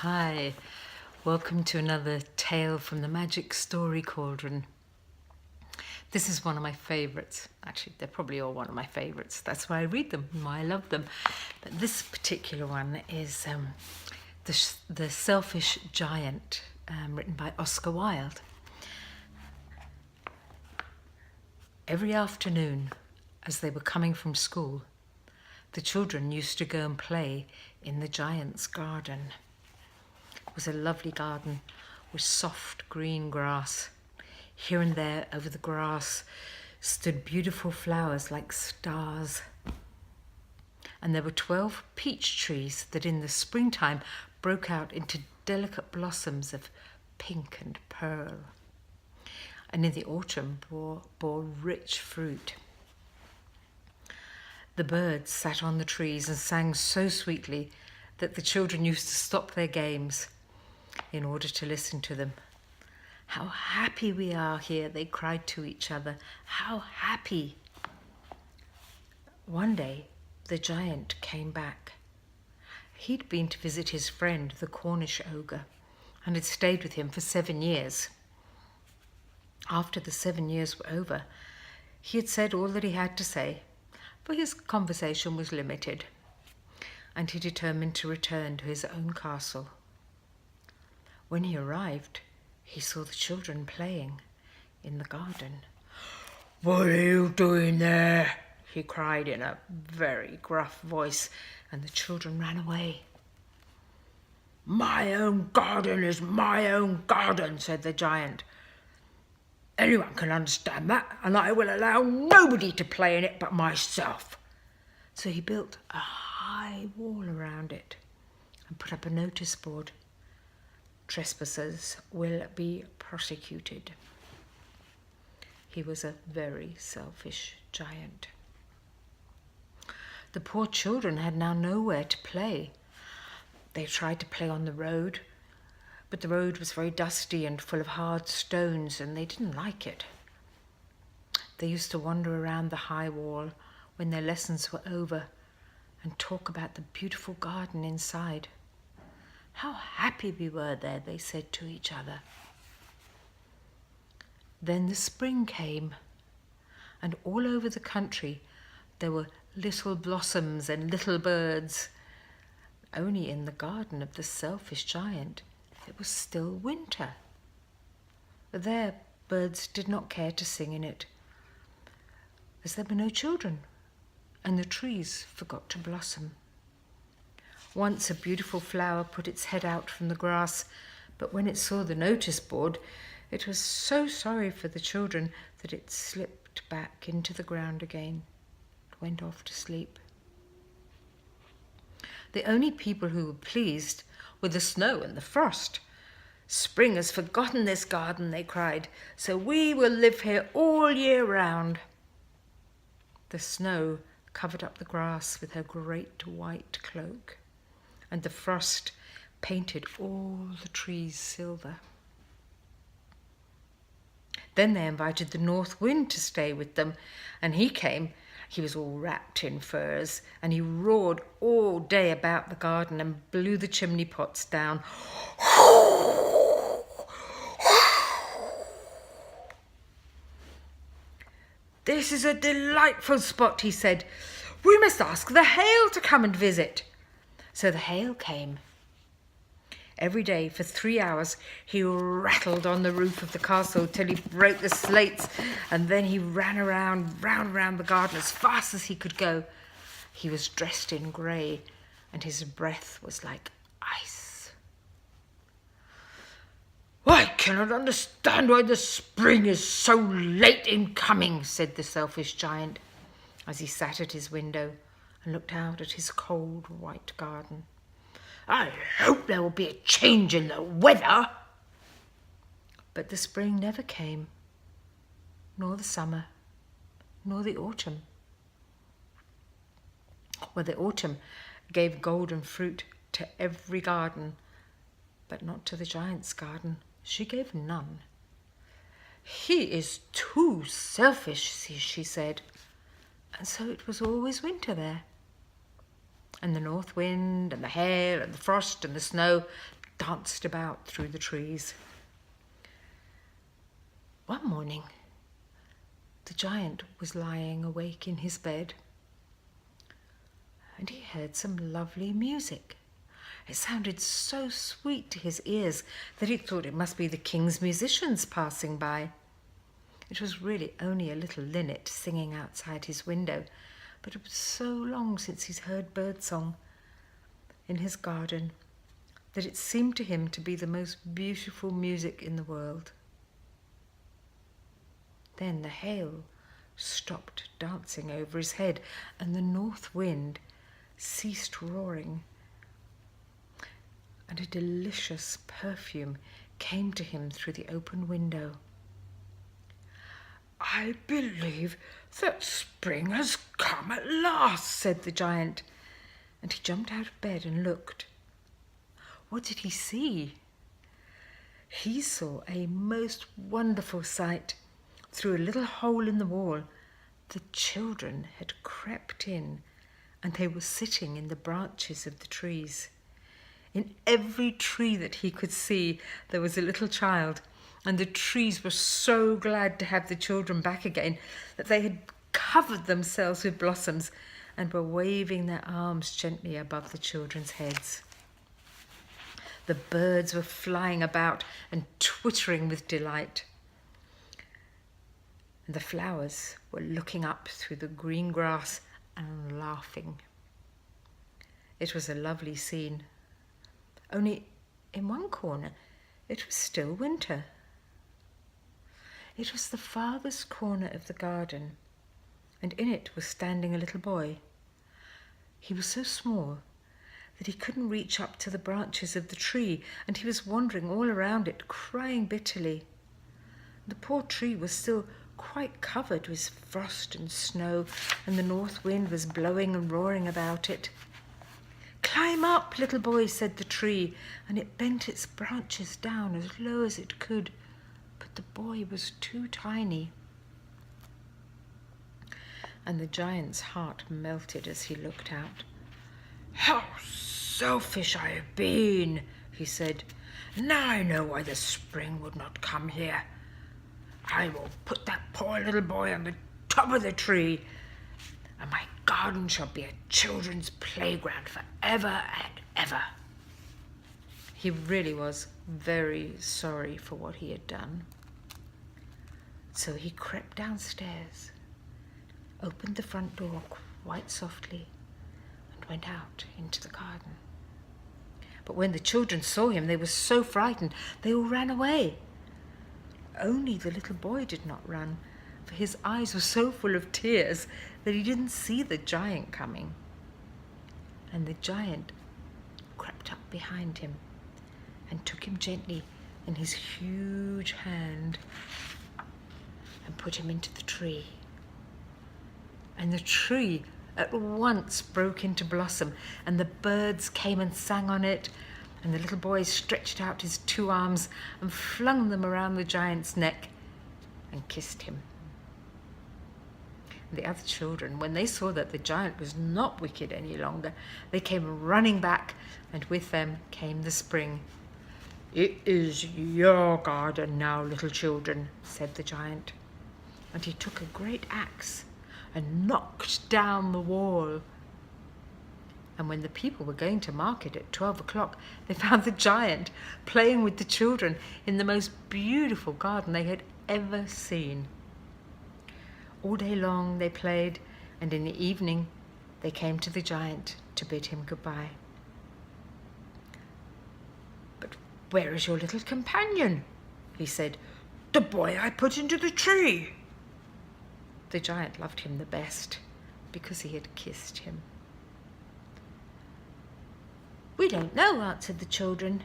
Hi, welcome to another tale from the Magic Story Cauldron. This is one of my favourites. Actually, they're probably all one of my favourites. That's why I read them, why I love them. But this particular one is The Selfish Giant, written by Oscar Wilde. Every afternoon, as they were coming from school, the children used to go and play in the giant's garden. It was a lovely garden with soft green grass. Here and there over the grass stood beautiful flowers like stars. And there were 12 peach trees that in the springtime broke out into delicate blossoms of pink and pearl. And in the autumn bore rich fruit. The birds sat on the trees and sang so sweetly that the children used to stop their games in order to listen to them. "How happy we are here," they cried to each other. "How happy." One day, the giant came back. He'd been to visit his friend, the Cornish ogre, and had stayed with him for 7 years. After the 7 years were over, he had said all that he had to say, for his conversation was limited, and he determined to return to his own castle. When he arrived, he saw the children playing in the garden. "What are you doing there?" he cried in a very gruff voice, and the children ran away. "My own garden is my own garden," said the giant. "Anyone can understand that, and I will allow nobody to play in it but myself." So he built a high wall around it and put up a notice board. "Trespassers will be prosecuted." He was a very selfish giant. The poor children had now nowhere to play. They tried to play on the road, but the road was very dusty and full of hard stones, and they didn't like it. They used to wander around the high wall when their lessons were over and talk about the beautiful garden inside. "How happy we were there," they said to each other. Then the spring came, and all over the country there were little blossoms and little birds. Only in the garden of the selfish giant it was still winter. There, birds did not care to sing in it, as there were no children, and the trees forgot to blossom. Once a beautiful flower put its head out from the grass, but when it saw the notice board, it was so sorry for the children that it slipped back into the ground again. It went off to sleep. The only people who were pleased were the snow and the frost. "Spring has forgotten this garden," they cried, "so we will live here all year round." The snow covered up the grass with her great white cloak, and the frost painted all the trees silver. Then they invited the north wind to stay with them, and he came. He was all wrapped in furs, and he roared all day about the garden and blew the chimney pots down. "This is a delightful spot," he said. "We must ask the hail to come and visit." So the hail came. Every day for 3 hours he rattled on the roof of the castle till he broke the slates, and then he ran round the garden as fast as he could go. He was dressed in grey, and his breath was like ice. "I cannot understand why the spring is so late in coming," said the selfish giant, as he sat at his window and looked out at his cold white garden. "I hope there will be a change in the weather." But the spring never came, nor the summer, nor the autumn. Well, the autumn gave golden fruit to every garden, but not to the giant's garden. She gave none. "He is too selfish," she said. And so it was always winter there. And the north wind and the hail and the frost and the snow danced about through the trees. One morning, the giant was lying awake in his bed, and he heard some lovely music. It sounded so sweet to his ears that he thought it must be the king's musicians passing by. It was really only a little linnet singing outside his window, but it was so long since he'd heard birdsong in his garden that it seemed to him to be the most beautiful music in the world. Then the hail stopped dancing over his head, and the north wind ceased roaring, and a delicious perfume came to him through the open window. "I believe that spring has come at last," said the giant, and he jumped out of bed and looked. What did he see? He saw a most wonderful sight. Through a little hole in the wall, the children had crept in, and they were sitting in the branches of the trees. In every tree that he could see, there was a little child, and the trees were so glad to have the children back again that they had covered themselves with blossoms and were waving their arms gently above the children's heads. The birds were flying about and twittering with delight, and the flowers were looking up through the green grass and laughing. It was a lovely scene, only in one corner it was still winter. It was the farthest corner of the garden, and in it was standing a little boy. He was so small that he couldn't reach up to the branches of the tree, and he was wandering all around it, crying bitterly. The poor tree was still quite covered with frost and snow, and the north wind was blowing and roaring about it. "Climb up, little boy," said the tree, and it bent its branches down as low as it could. But the boy was too tiny. And the giant's heart melted as he looked out. "How selfish I have been," he said. "Now I know why the spring would not come here. I will put that poor little boy on the top of the tree, and my garden shall be a children's playground for ever and ever." He really was very sorry for what he had done. So he crept downstairs, opened the front door quite softly, and went out into the garden. But when the children saw him, they were so frightened, they all ran away. Only the little boy did not run, for his eyes were so full of tears that he didn't see the giant coming. And the giant crept up behind him and took him gently in his huge hand and put him into the tree. And the tree at once broke into blossom, and the birds came and sang on it, and the little boy stretched out his 2 arms and flung them around the giant's neck and kissed him. The other children, when they saw that the giant was not wicked any longer, they came running back, and with them came the spring. "It is your garden now, little children," said the giant. And he took a great axe and knocked down the wall. And when the people were going to market at 12 o'clock, they found the giant playing with the children in the most beautiful garden they had ever seen. All day long they played, and in the evening they came to the giant to bid him goodbye. "But where is your little companion?" he said. "The boy I put into the tree." The giant loved him the best because he had kissed him. "We don't know," answered the children.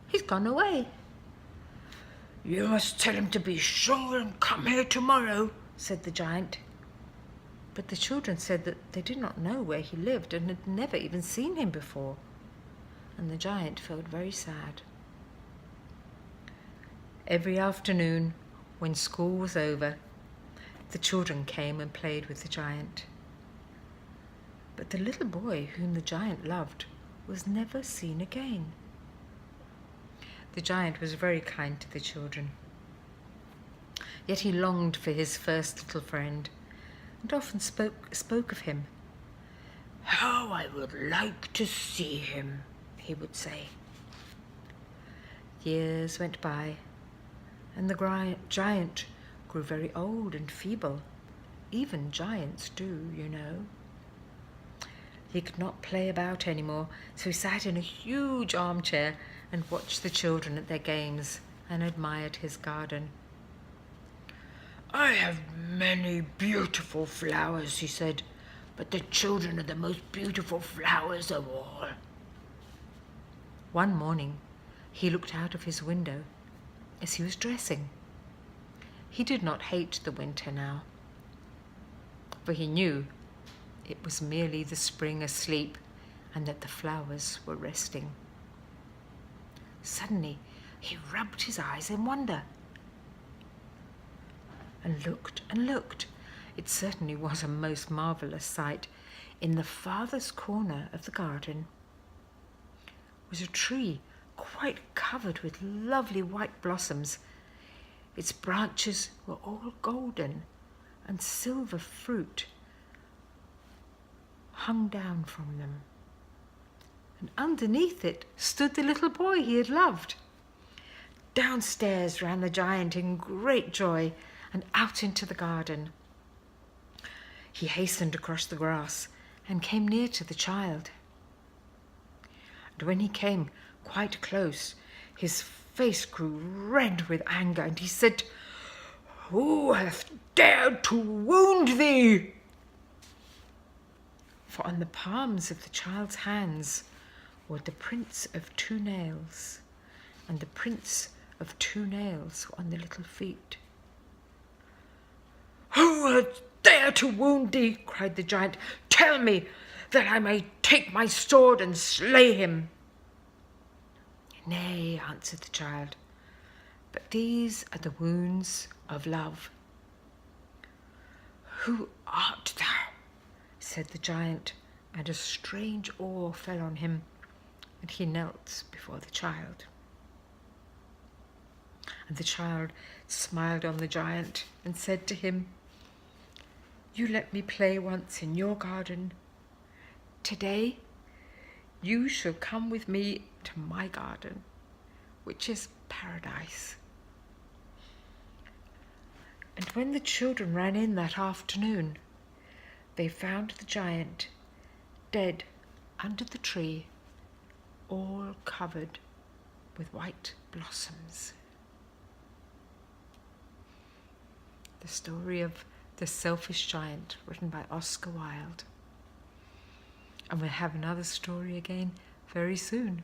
"He's gone away." "You must tell him to be sure and come here tomorrow," said the giant. But the children said that they did not know where he lived and had never even seen him before, and the giant felt very sad. Every afternoon, when school was over, the children came and played with the giant. But the little boy whom the giant loved was never seen again. The giant was very kind to the children. Yet he longed for his first little friend, and often spoke of him. "How I would like to see him," he would say. Years went by, and the giant grew very old and feeble. Even giants do, you know. He could not play about anymore, so he sat in a huge armchair and watched the children at their games and admired his garden. "I have many beautiful flowers," he said, "but the children are the most beautiful flowers of all." One morning, he looked out of his window as he was dressing. He did not hate the winter now, for he knew it was merely the spring asleep and that the flowers were resting. Suddenly, he rubbed his eyes in wonder and looked and looked. It certainly was a most marvelous sight. In the farthest corner of the garden was a tree quite covered with lovely white blossoms. Its branches were all golden, and silver fruit hung down from them. And underneath it stood the little boy he had loved. Downstairs ran the giant in great joy and out into the garden. He hastened across the grass and came near to the child. And when he came quite close, his face grew red with anger, and he said, "Who hath dared to wound thee?" For on the palms of the child's hands were the prints of 2 nails, and the prints of 2 nails were on the little feet. "Who hath dared to wound thee?" cried the giant. "Tell me, that I may take my sword and slay him." "Nay," answered the child, "but these are the wounds of love." "Who art thou?" said the giant, and a strange awe fell on him, and he knelt before the child. And the child smiled on the giant and said to him, "You let me play once in your garden. Today you shall come with me to my garden, which is paradise." And when the children ran in that afternoon, they found the giant dead under the tree, all covered with white blossoms. The story of The Selfish Giant, written by Oscar Wilde. And we'll have another story again very soon.